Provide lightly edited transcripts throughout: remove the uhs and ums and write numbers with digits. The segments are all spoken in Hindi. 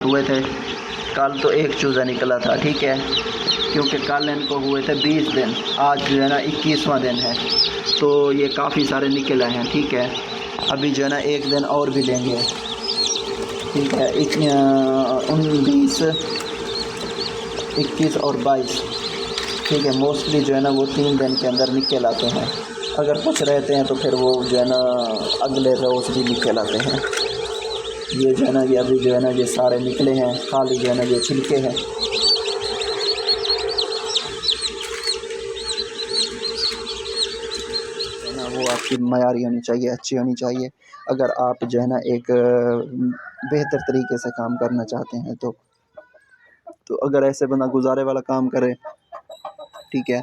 हुए थे। कल तो एक चूज़ा निकला था, ठीक है, क्योंकि कल इनको हुए थे 20 दिन, आज जो है ना 21वां दिन है, तो ये काफ़ी सारे निकले हैं, ठीक है। अभी जो है ना एक दिन और भी लेंगे, ठीक है। 19, 21 और 22, ठीक है। मोस्टली जो है ना वो 3 दिन के अंदर निकल आते हैं। अगर कुछ रहते हैं तो फिर वो जो है ना अगले रोज़ भी निकल आते हैं। ये जो है ना, ये अभी जो है ना ये सारे निकले हैं, खाली जो है ना ये छिलके हैं। है ना, वो आपकी मयारी होनी चाहिए, अच्छी होनी चाहिए। अगर आप जो है ना एक बेहतर तरीके से काम करना चाहते हैं तो अगर ऐसे बंदा गुजारे वाला काम करे, ठीक है,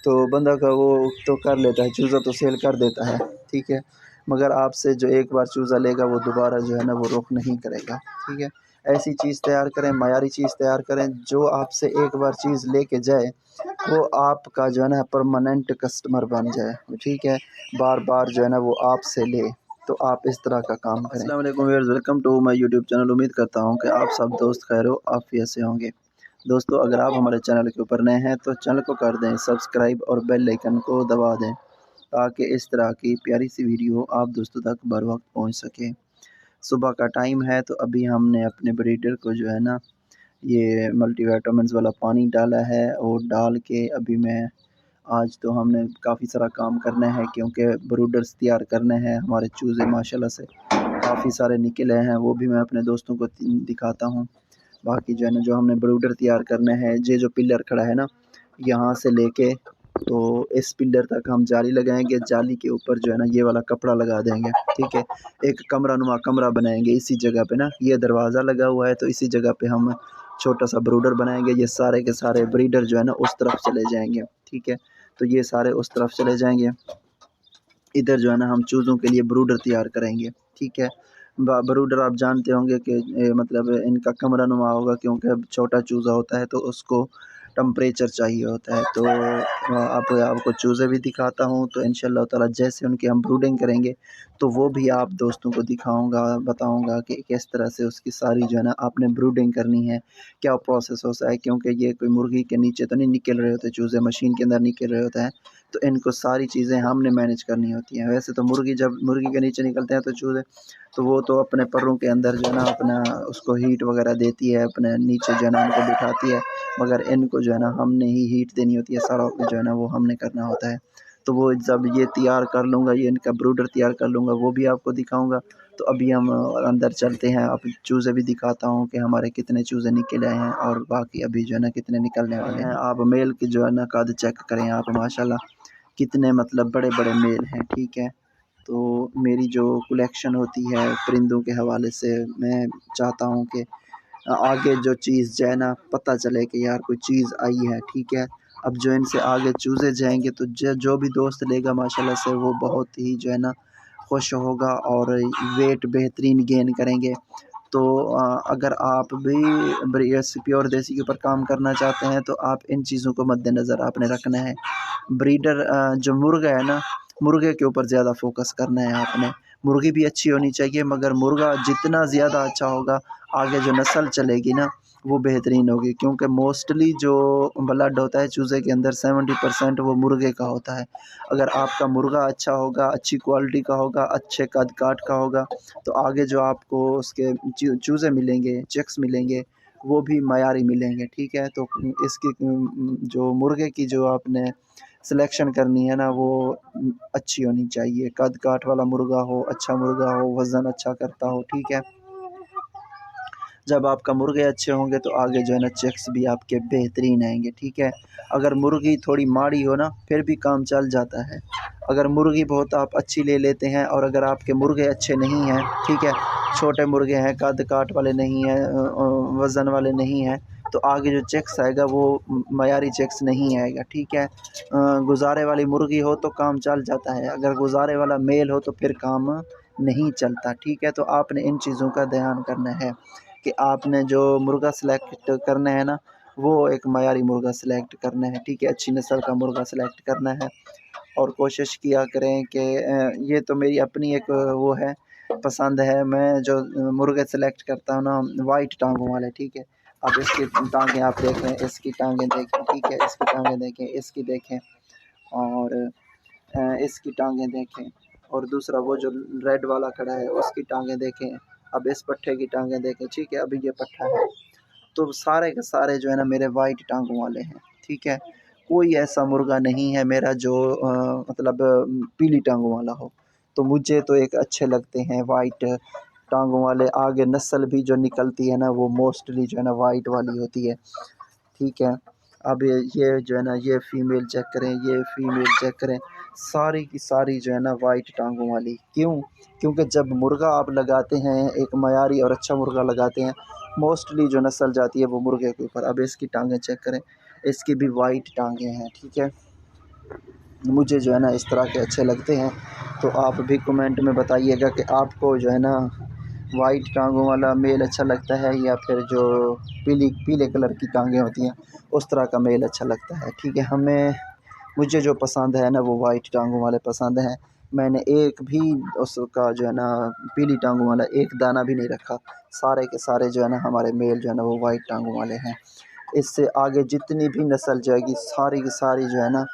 तो बंदा का वो तो कर लेता है, चूज़ा तो सेल कर देता है, ठीक है। मगर आपसे जो एक बार चूज़ा लेगा वो दोबारा जो है ना वो रुख नहीं करेगा, ठीक है। ऐसी चीज़ तैयार करें, मयारी चीज़ तैयार करें, जो आपसे एक बार चीज़ लेके जाए वो आपका जो है ना परमानेंट कस्टमर बन जाए, ठीक है। बार बार जो है ना वो आपसे ले, तो आप इस तरह का काम करें। अस्सलाम वालेकुम viewers, welcome to my YouTube channel. उम्मीद करता हूँ कि आप सब दोस्त खैर आफियत से होंगे। दोस्तों, अगर आप हमारे चैनल के ऊपर नए हैं तो चैनल को कर दें सब्सक्राइब और बेल आइकन को दबा दें, ताकि इस तरह की प्यारी सी वीडियो आप दोस्तों तक बर वक्त पहुँच सके। सुबह का टाइम है, तो अभी हमने अपने ब्रीडर को जो है ना ये मल्टीविटामिन्स वाला पानी डाला है, और डाल के अभी मैं आज तो हमने काफ़ी सारा काम करना है, क्योंकि ब्रूडर्स तैयार करने हैं। हमारे चूज़े माशाल्लाह से काफ़ी सारे निकले हैं, वो भी मैं अपने दोस्तों को दिखाता हूँ। बाकी जो है ना जो हमने ब्रूडर तैयार करने हैं, ये जो पिलर खड़ा है ना, यहाँ से लेके तो इस पिलर तक हम जाली लगाएंगे। जाली के ऊपर जो है ना ये वाला कपड़ा लगा देंगे, ठीक है। एक कमरा नुमा कमरा बनाएंगे इसी जगह पे ना, ये दरवाज़ा लगा हुआ है तो इसी जगह पे हम छोटा सा ब्रूडर बनाएंगे। ये सारे के सारे ब्रीडर जो है ना उस तरफ चले जाएंगे, ठीक है। तो ये सारे उस तरफ चले जाएंगे, इधर जो है ना हम चूज़ों के लिए ब्रूडर तैयार करेंगे, ठीक है। ब्रूडर आप जानते होंगे कि मतलब इनका कमरा नुमा होगा, क्योंकि छोटा चूज़ा होता है तो उसको टम्परेचर चाहिए होता है। तो आपको चूज़े भी दिखाता हूँ, तो इंशाल्लाह ताला जैसे उनकी हम ब्रूडिंग करेंगे तो वो भी आप दोस्तों को दिखाऊंगा, बताऊंगा कि किस तरह से उसकी सारी जो है ना आपने ब्रूडिंग करनी है, क्या प्रोसेस होता है। क्योंकि ये कोई मुर्गी के नीचे तो नहीं निकल रहे होते चूज़े, मशीन के अंदर निकल रहे होते हैं, तो इनको सारी चीज़ें हमने मैनेज करनी होती हैं। वैसे तो मुर्गी जब मुर्गी के नीचे निकलते हैं तो चूज़े तो वो तो अपने परों के अंदर जो है ना अपना उसको हीट वगैरह देती है, अपने नीचे जो है ना उनको बिठाती है, मगर इनको जो है ना हमने ही हीट देनी होती है, सारा जो है ना वो हमने करना होता है। तो वो जब ये तैयार कर लूँगा, ये इनका ब्रूडर तैयार कर लूँगा, वो भी आपको दिखाऊँगा। तो अभी हम अंदर चलते हैं, अब चूज़े भी दिखाता हूँ कि हमारे कितने चूज़े निकल आए हैं, और बाकी अभी जो है ना कितने निकलने वाले हैं। आप मेल की जो है ना कद चेक करें आप, माशाल्लाह कितने मतलब बड़े-बड़े मेल हैं, ठीक है। तो मेरी जो कलेक्शन होती है परिंदों के हवाले से, मैं चाहता हूँ कि आगे जो चीज़ जो है ना पता चले कि यार कोई चीज़ आई है, ठीक है। अब जो इनसे आगे चूज़े जाएँगे तो जो भी दोस्त लेगा माशाल्लाह से वो बहुत ही जो है ना खुश होगा, और वेट बेहतरीन गेन करेंगे। तो अगर आप भी प्योर देसी के ऊपर काम करना चाहते हैं तो आप इन चीज़ों को मद्देनज़र आपने रखना है। ब्रीडर जो मुर्गा है ना, मुर्गे के ऊपर ज़्यादा फ़ोकस करना है आपने। मुर्गी भी अच्छी होनी चाहिए, मगर मुर्गा जितना ज़्यादा अच्छा होगा, आगे जो नस्ल चलेगी ना वो बेहतरीन होगी, क्योंकि मोस्टली जो ब्लड होता है चूज़े के अंदर 70% वो मुर्गे का होता है। अगर आपका मुर्गा अच्छा होगा, अच्छी क्वालिटी का होगा, अच्छे कद-काठ का होगा, तो आगे जो आपको उसके चूज़े मिलेंगे, चिक्स मिलेंगे, वो भी मयारी मिलेंगे, ठीक है। तो इसकी जो मुर्गे की जो आपने सिलेक्शन करनी है ना, वो अच्छी होनी चाहिए। कद-काठ वाला मुर्गा हो, अच्छा मुर्गा हो, वज़न अच्छा करता हो, ठीक है। जब आपका मुर्गे अच्छे होंगे तो आगे जो है ना चिक्स भी आपके बेहतरीन आएँगे, ठीक है। अगर मुर्गी थोड़ी माड़ी हो ना फिर भी काम चल जाता है। अगर मुर्गी बहुत आप अच्छी ले लेते हैं, और अगर आपके मुर्गे अच्छे नहीं हैं, ठीक है, छोटे मुर्गे हैं, कद-काठ वाले नहीं हैं, वज़न वाले नहीं हैं, तो आगे जो चिक्स आएगा वो मयारी चिक्स नहीं आएगा, ठीक है। गुज़ारे वाली मुर्गी हो तो काम चल जाता है, अगर गुज़ारे वाला मेल हो तो फिर काम नहीं चलता, ठीक है। तो आपने इन चीज़ों का ध्यान करना है कि आपने जो मुर्गा सेलेक्ट करना है ना, वो एक मयारी मुर्गा सेलेक्ट करना है, ठीक है, अच्छी नस्ल का मुर्गा सेलेक्ट करना है। और कोशिश किया करें कि ये तो मेरी अपनी एक वो है, पसंद है। मैं जो मुर्गे सेलेक्ट करता हूँ ना वाइट टांगों वाले, ठीक है। अब इसकी टांगें आप देख रहे हैं, इसकी टांगें देखें, ठीक है, इसकी टांगें देखें, इसकी देखें और इसकी टांगें देखें, और दूसरा वो जो रेड वाला खड़ा है उसकी टांगें देखें। अब इस पट्ठे की टांगें देखें, ठीक है, अभी ये पट्ठा है। तो सारे के सारे जो है ना मेरे वाइट टांगों वाले हैं, ठीक है। कोई ऐसा मुर्गा नहीं है मेरा जो मतलब पीली टांगों वाला हो। तो मुझे तो एक अच्छे लगते हैं वाइट टांगों वाले। आगे नस्ल भी जो निकलती है ना वो मोस्टली जो है ना वाइट वाली होती है, ठीक है। अब ये जो है ना ये फ़ीमेल चेक करें, ये फ़ीमेल चेक करें, सारी की सारी जो है ना वाइट टांगों वाली। क्यों? क्योंकि जब मुर्गा आप लगाते हैं, एक मयारी और अच्छा मुर्गा लगाते हैं, मोस्टली जो नस्ल जाती है वो मुर्गे के ऊपर। अब इसकी टांगें चेक करें, इसकी भी वाइट टांगें हैं, ठीक है। मुझे जो है ना इस तरह के अच्छे लगते हैं। तो आप भी कमेंट में बताइएगा कि आपको जो है ना वाइट टांगों वाला मेल अच्छा लगता है या फिर जो पीले कलर की टांगें होती हैं उस तरह का मेल अच्छा लगता है, ठीक है। मुझे जो पसंद है ना वो वाइट टांगों वाले पसंद हैं। मैंने एक भी उसका जो है ना पीली टांगों वाला एक दाना भी नहीं रखा। सारे के सारे जो है ना हमारे मेल जो है ना वो वाइट टांगों वाले हैं। इससे आगे जितनी भी नस्ल जाएगी सारी की सारी जो है ना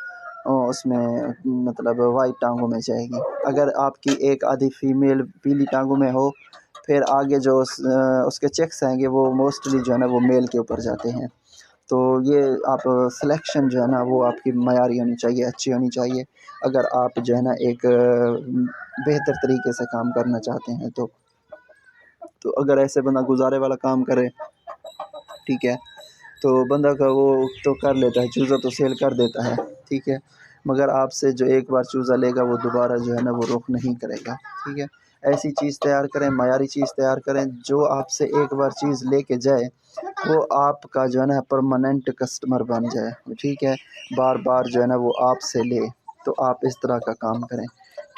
उसमें मतलब वाइट टांगों में जाएगी। अगर आपकी एक आधी फीमेल पीली टांगों में हो, फिर आगे जो उसके चेक्स आएंगे वो मोस्टली जो है ना वो मेल के ऊपर जाते हैं। तो ये आप सिलेक्शन जो है ना वो आपकी मयारी होनी चाहिए, अच्छी होनी चाहिए। अगर आप जो है ना एक बेहतर तरीके से काम करना चाहते हैं तो अगर ऐसे बंदा गुजारे वाला काम करे, ठीक है, तो बंदा का वो तो कर लेता है, चूज़ा तो सेल कर देता है, ठीक है। मगर आपसे जो एक बार चूज़ा लेगा वो दोबारा जो है ना वो रुख नहीं करेगा, ठीक है। ऐसी चीज़ तैयार करें, मयारी चीज़ तैयार करें, जो आपसे एक बार चीज़ लेके जाए वो आपका जो है ना परमानेंट कस्टमर बन जाए, ठीक है। बार बार जो है ना वो आपसे ले, तो आप इस तरह का काम करें,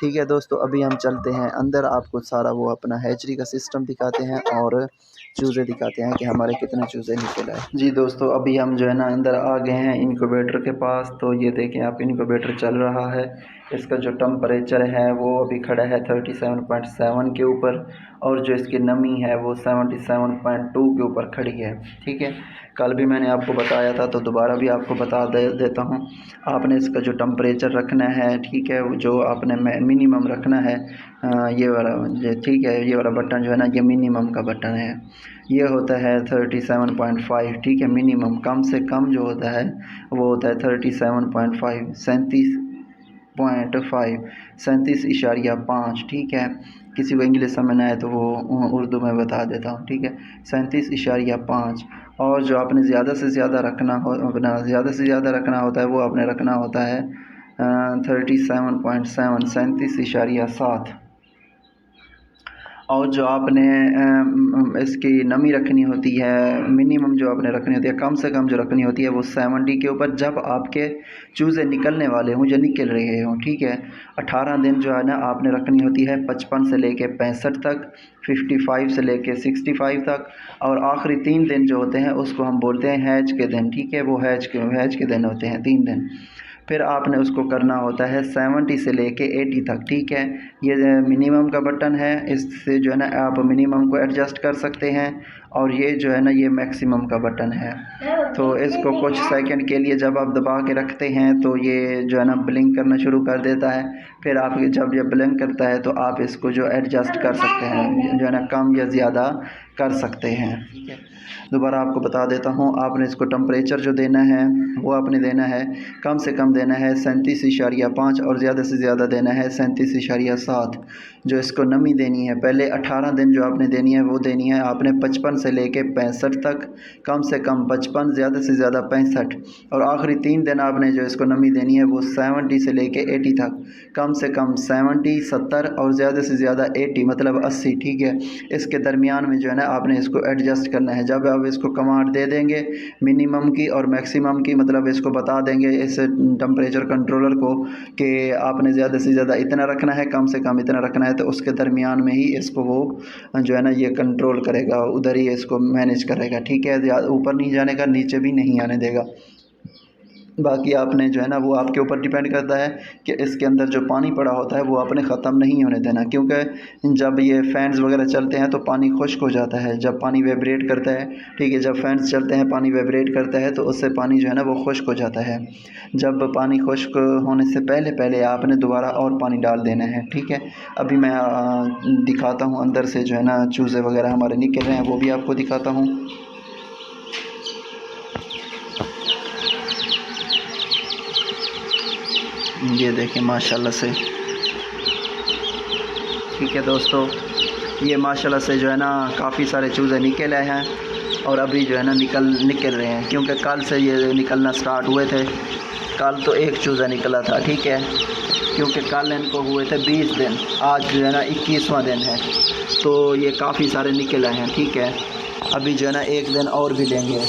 ठीक है। दोस्तों अभी हम चलते हैं अंदर, आपको सारा वो अपना हैचरी का सिस्टम दिखाते हैं और चूज़े दिखाते हैं कि हमारे कितने चूज़े निकल आए। जी दोस्तों अभी हम जो है ना अंदर आ गए हैं इनक्यूबेटर के पास। तो ये देखें आप, इनक्यूबेटर चल रहा है। इसका जो टेम्परेचर है वो अभी खड़ा है 37.7 के ऊपर, और जो इसकी नमी है वो 77.2 के ऊपर खड़ी है, ठीक है। कल भी मैंने आपको बताया था तो दोबारा भी आपको बता देता हूँ। आपने इसका जो टेम्परेचर रखना है, ठीक है, जो आपने मिनिमम रखना है, ये वाला, ठीक है, ये वाला बटन जो है ना ये मिनिमम का बटन है। ये होता है 37.5, ठीक है। मिनिमम कम से कम जो होता है वो होता है 37.5, 37.5, 37.5, ठीक है। किसी को इंग्लिश समझ आए तो वो उर्दू में बता देता हूँ, ठीक है, 37.5। और जो आपने ज़्यादा से ज़्यादा रखना हो, अपना ज़्यादा से ज़्यादा रखना होता है वो आपने रखना होता है 37.7, 37.7। और जो आपने इसकी नमी रखनी होती है, मिनिमम जो आपने रखनी होती है, कम से कम जो रखनी होती है वो 70 के ऊपर, जब आपके चूज़े निकलने वाले हों, जो निकल रहे हों, ठीक है। 18 दिन जो है ना आपने रखनी होती है 55 से लेके 65 तक, 55 से लेके 65 तक, और आखिरी 3 दिन जो होते हैं उसको हम बोलते हैं हैज के दिन, ठीक है। वो हैज के दिन होते हैं 3 दिन। फिर आपने उसको करना होता है 70 से लेके 80 तक, ठीक है। ये मिनिमम का बटन है, इससे जो है ना आप मिनिमम को एडजस्ट कर सकते हैं, और ये जो है ना ये मैक्सिमम का बटन है। तो इसको कुछ सेकंड के लिए जब आप दबा के रखते हैं तो ये जो है ना ब्लिंक करना शुरू कर देता है। फिर आप जब ये ब्लिंक करता है तो आप इसको जो एडजस्ट कर सकते हैं, जो है ना कम या ज़्यादा कर सकते हैं, ठीक है। दोबारा आपको बता देता हूँ, आपने इसको टेम्परेचर जो देना है वो आपने देना है, कम से कम देना है 37.5 और ज़्यादा से ज़्यादा देना है 37.7। जो इसको नमी देनी है, पहले 18 दिन जो आपने देनी है वो देनी है आपने 55 से लेके 65 तक, कम से कम 55, ज़्यादा से ज़्यादा 65, और आखिरी 3 दिन आपने जो इसको नमी देनी है वो 70 से लेके 80 तक, कम से कम 70, 70 और ज़्यादा से ज़्यादा 80 मतलब 80, ठीक है। इसके दरमियान में जो है ना आपने इसको एडजस्ट करना है। जब आप इसको कमांड दे देंगे मिनिमम की और मैक्सिमम की, मतलब इसको बता देंगे इस टेम्परेचर कंट्रोलर को कि आपने ज़्यादा से ज़्यादा इतना रखना है, कम से कम इतना रखना है, तो उसके दरमियान में ही इसको वो जो है ना ये कंट्रोल करेगा, उधर ही इसको मैनेज करेगा, ठीक है। ऊपर नहीं जाने का, नीचे भी नहीं आने देगा। बाकी आपने जो है ना वो आपके ऊपर डिपेंड करता है कि इसके अंदर जो पानी पड़ा होता है वो आपने ख़त्म नहीं होने देना, क्योंकि जब ये फ़ैन्स वगैरह चलते हैं तो पानी खुश्क हो जाता है। जब पानी वाइब्रेट करता है, ठीक है, जब फ़ैन्स चलते हैं पानी वाइब्रेट करता है तो उससे पानी जो है ना वो खुश्क हो जाता है। जब पानी खुश्क होने से पहले पहले आपने दोबारा और पानी डाल देना है, ठीक है। अभी मैं दिखाता हूँ अंदर से जो है ना चूज़े वगैरह हमारे निकल रहे हैं, वो भी आपको दिखाता हूँ। ये देखें माशाल्लाह से, ठीक है दोस्तों, ये माशाल्लाह से जो है ना काफ़ी सारे चूज़े निकल आए हैं और अभी जो है ना निकल रहे हैं, क्योंकि कल से ये निकलना स्टार्ट हुए थे। कल तो एक चूज़ा निकला था, ठीक है, क्योंकि कल इनको हुए थे 20 दिन, आज जो है ना 21वां दिन है, तो ये काफ़ी सारे निकल आए हैं, ठीक है। अभी जो है ना एक दिन और भी लेंगे,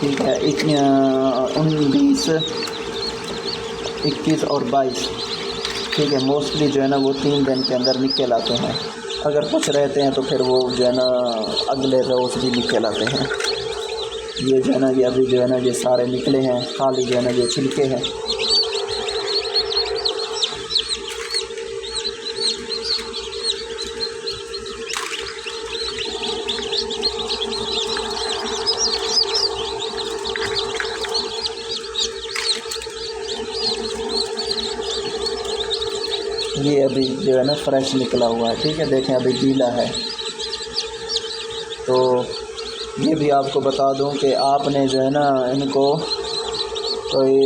ठीक है, 19, 21 और 22, ठीक है। मोस्टली जो है ना वो 3 दिन के अंदर निकल आते हैं। अगर कुछ रहते हैं तो फिर वो जो है ना अगले रोज़ भी निकल आते हैं। ये जो है ना ये अभी जो है ना ये सारे निकले हैं, खाली जो है ना ये छिलके हैं। ये अभी जो है ना फ्रेश निकला हुआ है, ठीक है, देखें अभी गीला है। तो ये भी आपको बता दूं कि आपने जो है ना इनको कोई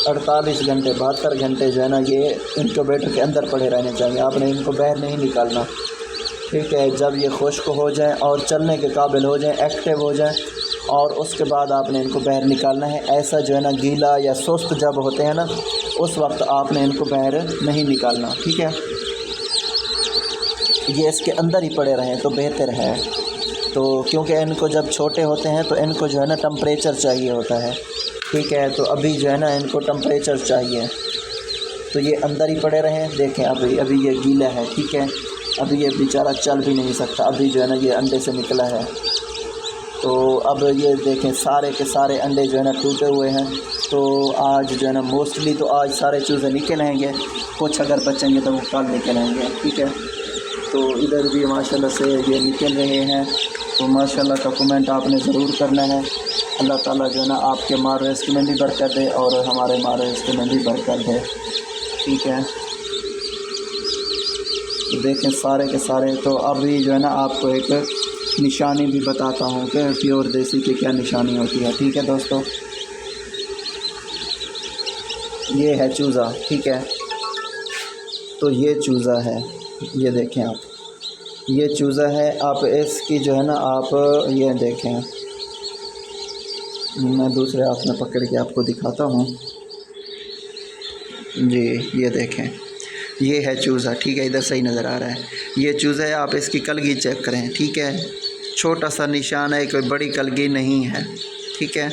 48 घंटे 72 घंटे जो है ना ये इनक्यूबेटर के अंदर पड़े रहने चाहिए, आपने इनको बाहर नहीं निकालना, ठीक है। जब ये खुश्क हो जाएं और चलने के काबिल हो जाएं, एक्टिव हो जाएं, और उसके बाद आपने इनको बाहर निकालना है। ऐसा जो है ना गीला या सुस्त जब होते हैं ना उस वक्त आपने इनको बाहर नहीं निकालना, ठीक है। ये इसके अंदर ही पड़े रहें तो बेहतर है। तो क्योंकि इनको जब छोटे होते हैं तो इनको जो है ना टम्परेचर चाहिए होता है, ठीक है। तो अभी जो है ना इनको टम्परेचर चाहिए, तो ये अंदर ही पड़े रहें। देखें अभी ये गीला है, ठीक है, अभी ये बेचारा चल भी नहीं सकता, अभी जो है ना ये अंडे से निकला है। तो अब ये देखें सारे के सारे अंडे जो है ना टूटे हुए हैं। तो आज जो है ना मोस्टली तो आज सारे चूज़े निकल आएंगे, कुछ अगर बचेंगे तो वो कल निकल आएंगे, ठीक है। तो इधर भी माशाल्लाह से ये निकल रहे हैं। तो माशाल्लाह का कमेंट आपने ज़रूर करना है। अल्लाह ताला जो है ना आपके मार रिज़्क़ में भी बरकत दे और हमारे मार रिज़्क़ में भी बरकत दे, ठीक है। तो देखें सारे के सारे। तो अभी जो है ना आपको एक निशानी भी बताता हूँ कि प्योर देसी की क्या निशानी होती है, ठीक है दोस्तों। ये है चूज़ा, ठीक है, तो ये चूज़ा है, ये देखें आप, ये चूज़ा है। आप इसकी जो है ना आप ये देखें, मैं दूसरे हाथ में पकड़ के आपको दिखाता हूँ जी, ये देखें, ये है चूज़ा, ठीक है, इधर सही नज़र आ रहा है। ये चूज़ा है, आप इसकी कलगी चेक करें, ठीक है, छोटा सा निशान है, कोई बड़ी कलगी नहीं है, ठीक है।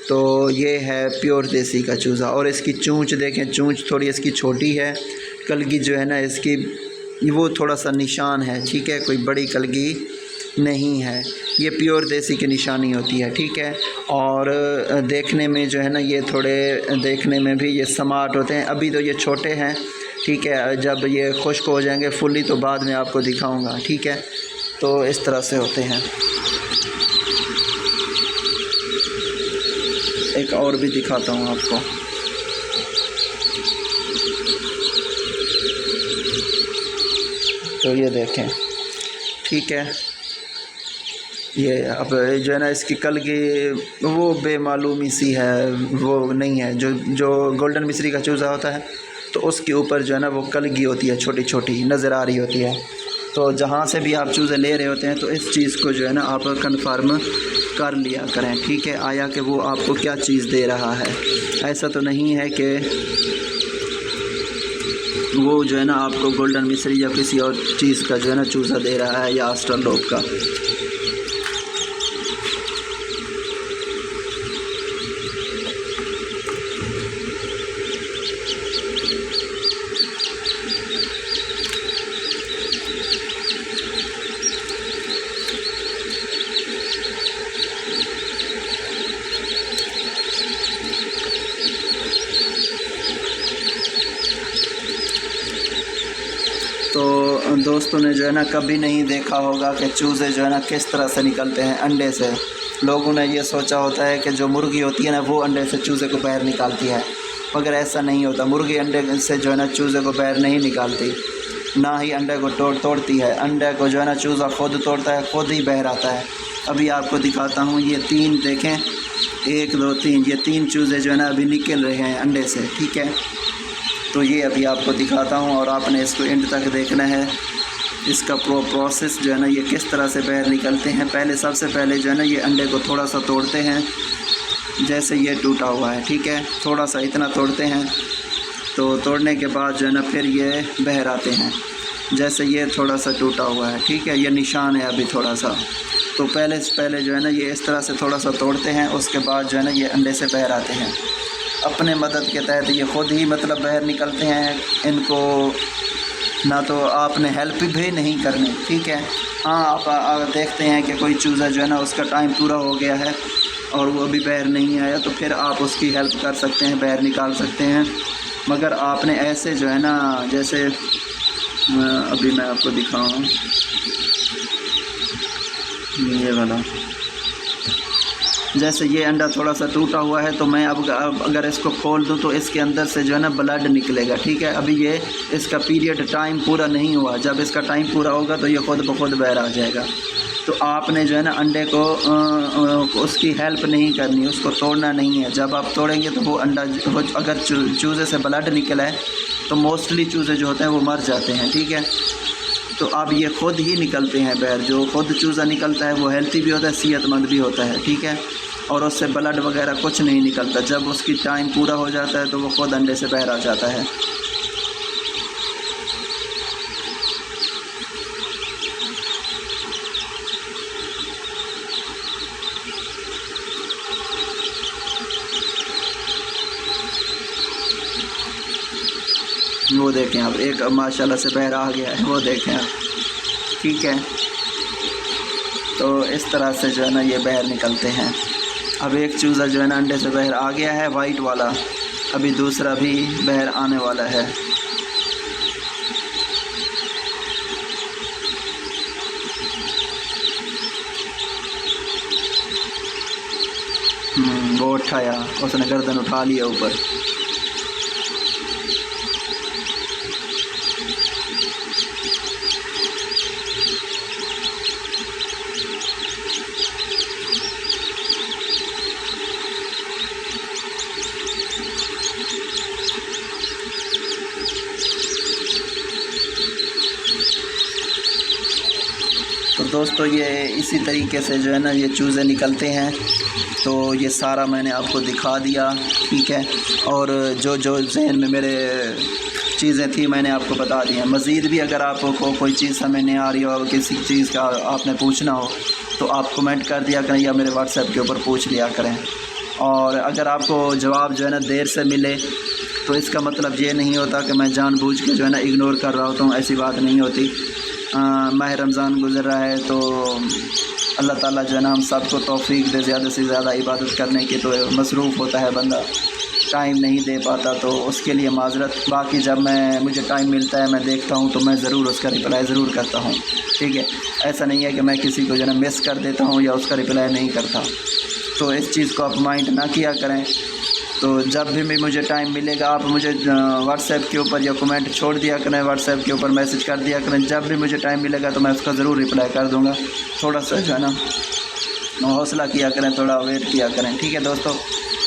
तो ये है प्योर देसी का चूज़ा। और इसकी चोंच देखें, चोंच थोड़ी इसकी छोटी है, कलगी जो है ना इसकी वो थोड़ा सा निशान है, ठीक है, कोई बड़ी कलगी नहीं है। ये प्योर देसी की निशानी होती है, ठीक है। और देखने में जो है ना ये थोड़े देखने में भी ये स्मार्ट होते हैं। अभी तो ये छोटे हैं, ठीक है, जब ये खुश्क हो जाएंगे फुली तो बाद में आपको दिखाऊंगा, ठीक है। तो इस तरह से होते हैं। एक और भी दिखाता हूँ आपको, तो ये देखें, ठीक है। ये अब जो है ना इसकी कलगी वो बेमालूमी सी है, वो नहीं है। जो गोल्डन मिस्री का चूज़ा होता है तो उसके ऊपर जो है ना वो कलगी होती है, छोटी छोटी नज़र आ रही होती है। तो जहाँ से भी आप चूज़े ले रहे होते हैं तो इस चीज़ को जो है ना आप कन्फर्म कर लिया करें, ठीक है, आया कि वो आपको क्या चीज़ दे रहा है। ऐसा तो नहीं है कि वो जो है ना आपको गोल्डन मिस्री या किसी और चीज़ का जो है ना चूज़ा दे रहा है, या ऑस्ट्रेलोप का। दोस्तों ने जो है ना कभी नहीं देखा होगा कि चूज़े जो है ना किस तरह से निकलते हैं अंडे से। लोगों ने ये सोचा होता है कि जो मुर्गी होती है ना वो अंडे से चूज़े को बाहर निकालती है, मगर ऐसा नहीं होता। मुर्गी अंडे से जो है ना चूज़े को बाहर नहीं निकालती, ना ही अंडे को तोड़ती है। अंडे को जो है ना चूज़ा खुद तोड़ता है, खुद ही बाहर आता है। अभी आपको दिखाता हूँ, ये 3 देखें, 1 2 3, ये 3 चूज़े जो है ना अभी निकल रहे हैं अंडे से, ठीक है। तो ये अभी आपको दिखाता हूँ और आपने इसको एंड तक देखना है। इसका प्रोसेस जो है ना ये किस तरह से बाहर निकलते हैं। सबसे पहले जो है ना ये अंडे को थोड़ा सा तोड़ते हैं, जैसे ये टूटा हुआ है, ठीक है, थोड़ा सा इतना तोड़ते हैं। तो तोड़ने के बाद जो है ना फिर ये बाहर आते हैं, जैसे ये थोड़ा सा टूटा हुआ है, ठीक है, ये निशान है अभी थोड़ा सा। तो पहले जो है ना ये इस तरह से थोड़ा सा तोड़ते हैं, उसके बाद जो है ना ये अंडे से बाहर आते हैं। अपने मदद के तहत ये ख़ुद ही मतलब बाहर निकलते हैं। इनको ना तो आपने हेल्प भी नहीं करनी, ठीक है। हाँ, आप देखते हैं कि कोई चूज़ा जो है ना उसका टाइम पूरा हो गया है और वो अभी बाहर नहीं आया, तो फिर आप उसकी हेल्प कर सकते हैं, बाहर निकाल सकते हैं। मगर आपने ऐसे जो है ना, जैसे अभी मैं आपको दिखाऊँ ये वाला, जैसे ये अंडा थोड़ा सा टूटा हुआ है, तो मैं अब अगर इसको खोल दूं तो इसके अंदर से जो है ना ब्लड निकलेगा, ठीक है। अभी ये इसका पीरियड टाइम पूरा नहीं हुआ, जब इसका टाइम पूरा होगा तो ये खुद ब खुद बाहर आ जाएगा। तो आपने जो है ना अंडे को उसकी हेल्प नहीं करनी, उसको तोड़ना नहीं है। जब आप तोड़ेंगे तो वो अंडा अगर चूज़े से ब्लड निकला है तो मोस्टली चूज़े जो होते हैं वो मर जाते हैं, ठीक है। तो अब ये ख़ुद ही निकलते हैं बाहर। जो ख़ुद चूज़ा निकलता है वो हेल्थी भी होता है, सेहतमंद भी होता है, ठीक है, और उससे ब्लड वगैरह कुछ नहीं निकलता। जब उसकी टाइम पूरा हो जाता है तो वो ख़ुद अंडे से बाहर आ जाता है। वो देखें अब एक माशाल्लाह से बाहर आ गया है, वो देखें आप, ठीक है। तो इस तरह से जो है ना ये बाहर निकलते हैं। अब एक चूज़ा जो है ना अंडे से बाहर आ गया है, वाइट वाला, अभी दूसरा भी बाहर आने वाला है। वो उठाया, उसने गर्दन उठा लिया ऊपर। तो दोस्तों ये इसी तरीके से जो है ना ये चूज़े निकलते हैं। तो ये सारा मैंने आपको दिखा दिया, ठीक है। और जो जहन में मेरे चीज़ें थी मैंने आपको बता दी हैं। मज़ीद भी अगर आपको कोई चीज़ समझ नहीं आ रही हो, किसी चीज़ का आपने पूछना हो तो आप कमेंट कर दिया करें या मेरे व्हाट्सएप के ऊपर पूछ लिया करें। और अगर आपको जवाब जो है ना देर से मिले तो इसका मतलब ये नहीं होता कि मैं जानबूझ के जो है ना इग्नोर कर रहा होता हूँ, ऐसी बात नहीं होती। माह रमज़ान गुज़र रहा है तो अल्लाह ताला जो है ना हम सबको तौफ़ीक दे ज़्यादा से ज़्यादा इबादत करने की। तो मसरूफ़ होता है बंदा, टाइम नहीं दे पाता, तो उसके लिए माज़रत। बाकी जब मुझे टाइम मिलता है मैं देखता हूँ तो मैं ज़रूर उसका रिप्लाई ज़रूर करता हूँ, ठीक है। ऐसा नहीं है कि मैं किसी को जो है ना मिस कर देता हूँ या उसका रिप्लाई नहीं करता। तो इस चीज़ को आप माइंड ना किया करें। तो जब भी मुझे टाइम मिलेगा आप मुझे व्हाट्सएप के ऊपर या कमेंट छोड़ दिया करें, व्हाट्सएप के ऊपर मैसेज कर दिया करें। जब भी मुझे टाइम मिलेगा तो मैं उसका ज़रूर रिप्लाई कर दूँगा। थोड़ा सा जो है ना हौसला किया करें, थोड़ा वेट किया करें, ठीक है दोस्तों।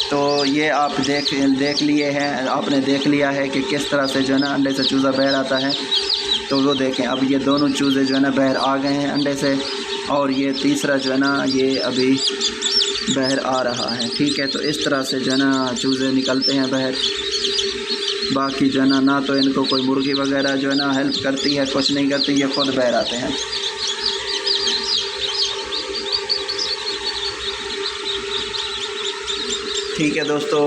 तो ये आप देख लिए हैं, आपने देख लिया है कि किस तरह से जो है ना अंडे से चूज़ा बाहर आता है। तो वो देखें अब ये दोनों चूज़े जो है ना बाहर आ गए हैं अंडे से, और ये तीसरा जो है ना ये अभी बाहर आ रहा है, ठीक है। तो इस तरह से जो है ना चूज़े निकलते हैं बाहर। बाकी जो है ना तो इनको कोई मुर्गी वगैरह जो है ना हेल्प करती है, कुछ नहीं करती, ये खुद बाहर आते हैं। ठीक है दोस्तों,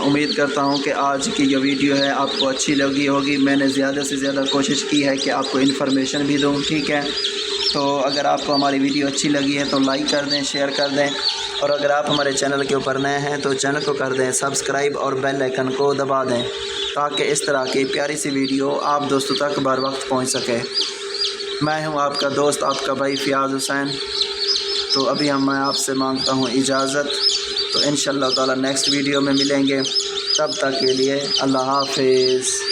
उम्मीद करता हूँ कि आज की जो वीडियो है आपको अच्छी लगी होगी। मैंने ज़्यादा से ज़्यादा कोशिश की है कि आपको इन्फॉर्मेशन भी दूँ, ठीक है। तो अगर आपको हमारी वीडियो अच्छी लगी है तो लाइक कर दें, शेयर कर दें, और अगर आप हमारे चैनल के ऊपर नए हैं तो चैनल को कर दें सब्सक्राइब और बेल आइकन को दबा दें। ताकि इस तरह की प्यारी सी वीडियो आप दोस्तों तक बर वक्त पहुँच सके। मैं हूँ आपका दोस्त, आपका भाई फ़ियाज़ हुसैन। तो अभी मैं आपसे मांगता हूँ इजाज़त। तो इंशाअल्लाह ताला नेक्स्ट वीडियो में मिलेंगे, तब तक के लिए अल्लाह हाफ़िज़।